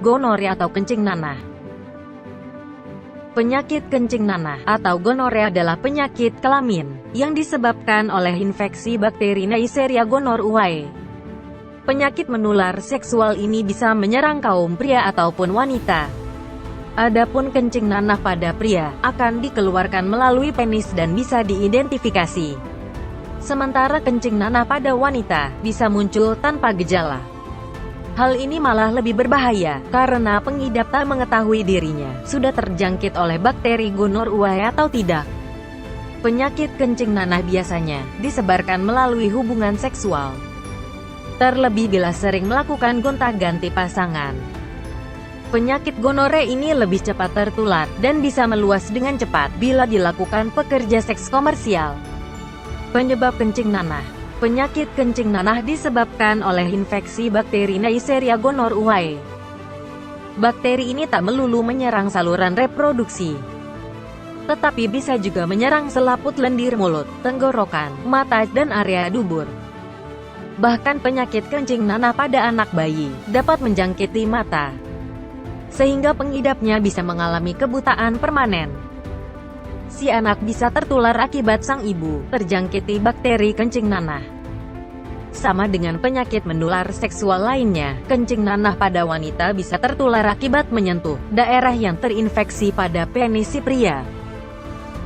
gonorea atau kencing nanah. Penyakit kencing nanah atau gonorea adalah penyakit kelamin yang disebabkan oleh infeksi bakteri Neisseria gonorrhoeae. Penyakit menular seksual ini bisa menyerang kaum pria ataupun wanita. Adapun kencing nanah pada pria akan dikeluarkan melalui penis dan bisa diidentifikasi. Sementara kencing nanah pada wanita bisa muncul tanpa gejala. Hal ini malah lebih berbahaya, karena pengidap tak mengetahui dirinya sudah terjangkit oleh bakteri gonorrhoeae atau tidak. Penyakit kencing nanah biasanya disebarkan melalui hubungan seksual. Terlebih bila sering melakukan gonta-ganti pasangan. Penyakit gonorea ini lebih cepat tertular, dan bisa meluas dengan cepat bila dilakukan pekerja seks komersial. Penyebab kencing nanah. Penyakit kencing nanah disebabkan oleh infeksi bakteri Neisseria gonorrhoeae. Bakteri ini tak melulu menyerang saluran reproduksi, tetapi bisa juga menyerang selaput lendir mulut, tenggorokan, mata, dan area dubur. Bahkan penyakit kencing nanah pada anak bayi dapat menjangkiti mata, sehingga pengidapnya bisa mengalami kebutaan permanen. Si anak bisa tertular akibat sang ibu terjangkiti bakteri kencing nanah. Sama dengan penyakit menular seksual lainnya, kencing nanah pada wanita bisa tertular akibat menyentuh daerah yang terinfeksi pada penis si pria.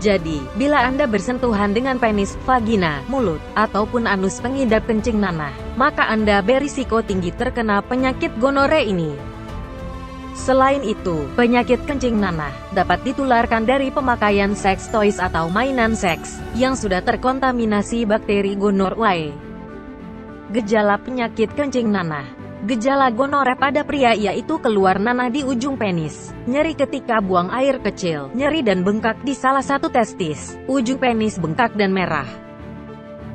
Jadi, bila Anda bersentuhan dengan penis, vagina, mulut, ataupun anus pengidap kencing nanah, maka Anda berisiko tinggi terkena penyakit gonorea ini. Selain itu, penyakit kencing nanah dapat ditularkan dari pemakaian seks toys atau mainan seks yang sudah terkontaminasi bakteri gonorrhoeae. Gejala penyakit kencing nanah. Gejala gonorea pada pria yaitu keluar nanah di ujung penis, nyeri ketika buang air kecil, nyeri dan bengkak di salah satu testis, ujung penis bengkak dan merah.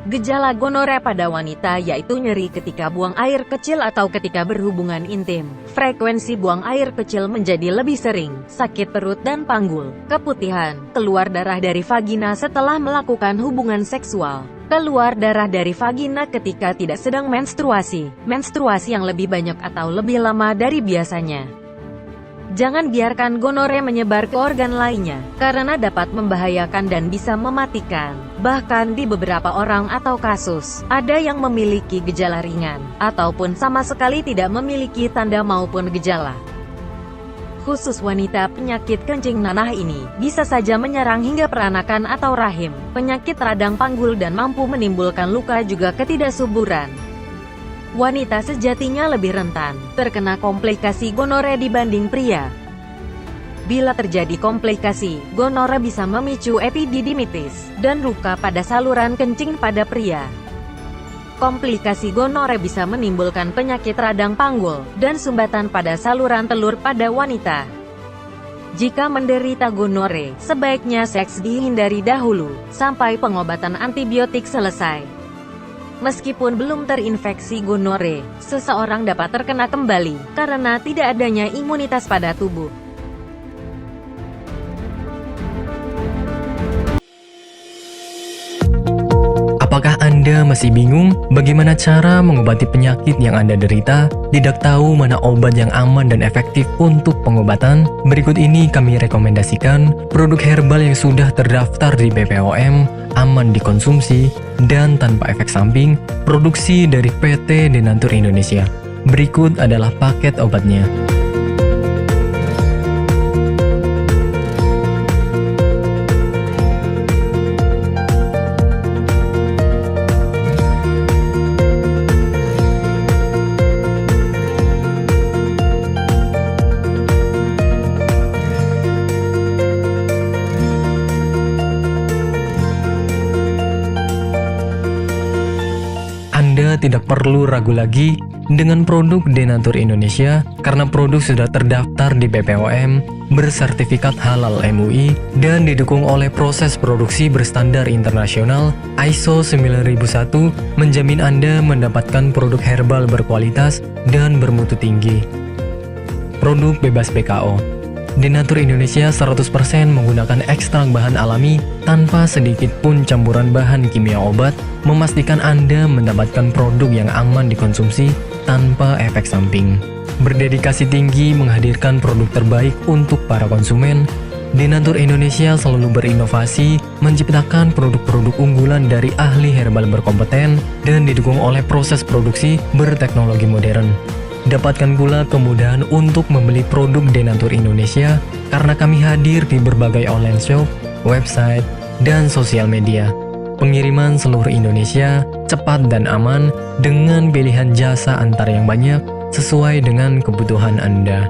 Gejala gonorea pada wanita yaitu nyeri ketika buang air kecil atau ketika berhubungan intim. Frekuensi buang air kecil menjadi lebih sering, sakit perut dan panggul, keputihan, keluar darah dari vagina setelah melakukan hubungan seksual, keluar darah dari vagina ketika tidak sedang menstruasi, menstruasi yang lebih banyak atau lebih lama dari biasanya. Jangan biarkan gonorea menyebar ke organ lainnya, karena dapat membahayakan dan bisa mematikan. Bahkan di beberapa orang atau kasus, ada yang memiliki gejala ringan, ataupun sama sekali tidak memiliki tanda maupun gejala. Khusus wanita, penyakit kencing nanah ini bisa saja menyerang hingga peranakan atau rahim, penyakit radang panggul dan mampu menimbulkan luka juga ketidaksuburan. Wanita sejatinya lebih rentan terkena komplikasi gonorea dibanding pria. Bila terjadi komplikasi, gonorea bisa memicu epididymitis dan luka pada saluran kencing pada pria. Komplikasi gonorea bisa menimbulkan penyakit radang panggul dan sumbatan pada saluran telur pada wanita. Jika menderita gonorea, sebaiknya seks dihindari dahulu sampai pengobatan antibiotik selesai. Meskipun belum terinfeksi gonorea, seseorang dapat terkena kembali karena tidak adanya imunitas pada tubuh. Apakah Anda masih bingung bagaimana cara mengobati penyakit yang Anda derita? Tidak tahu mana obat yang aman dan efektif untuk pengobatan? Berikut ini kami rekomendasikan produk herbal yang sudah terdaftar di BPOM, aman dikonsumsi, dan tanpa efek samping, produksi dari PT Denatur Indonesia. Berikut adalah paket obatnya. Anda tidak perlu ragu lagi dengan produk Denatur Indonesia karena produk sudah terdaftar di BPOM, bersertifikat halal MUI, dan didukung oleh proses produksi berstandar internasional ISO 9001, menjamin Anda mendapatkan produk herbal berkualitas dan bermutu tinggi. Produk bebas PKO. Denatur Indonesia 100% menggunakan ekstrak bahan alami tanpa sedikit pun campuran bahan kimia obat, memastikan Anda mendapatkan produk yang aman dikonsumsi tanpa efek samping. Berdedikasi tinggi menghadirkan produk terbaik untuk para konsumen, Denatur Indonesia selalu berinovasi, menciptakan produk-produk unggulan dari ahli herbal berkompeten dan didukung oleh proses produksi berteknologi modern. Dapatkan pula kemudahan untuk membeli produk Denatur Indonesia karena kami hadir di berbagai online shop, website, dan sosial media. Pengiriman seluruh Indonesia cepat dan aman dengan pilihan jasa antar yang banyak sesuai dengan kebutuhan Anda.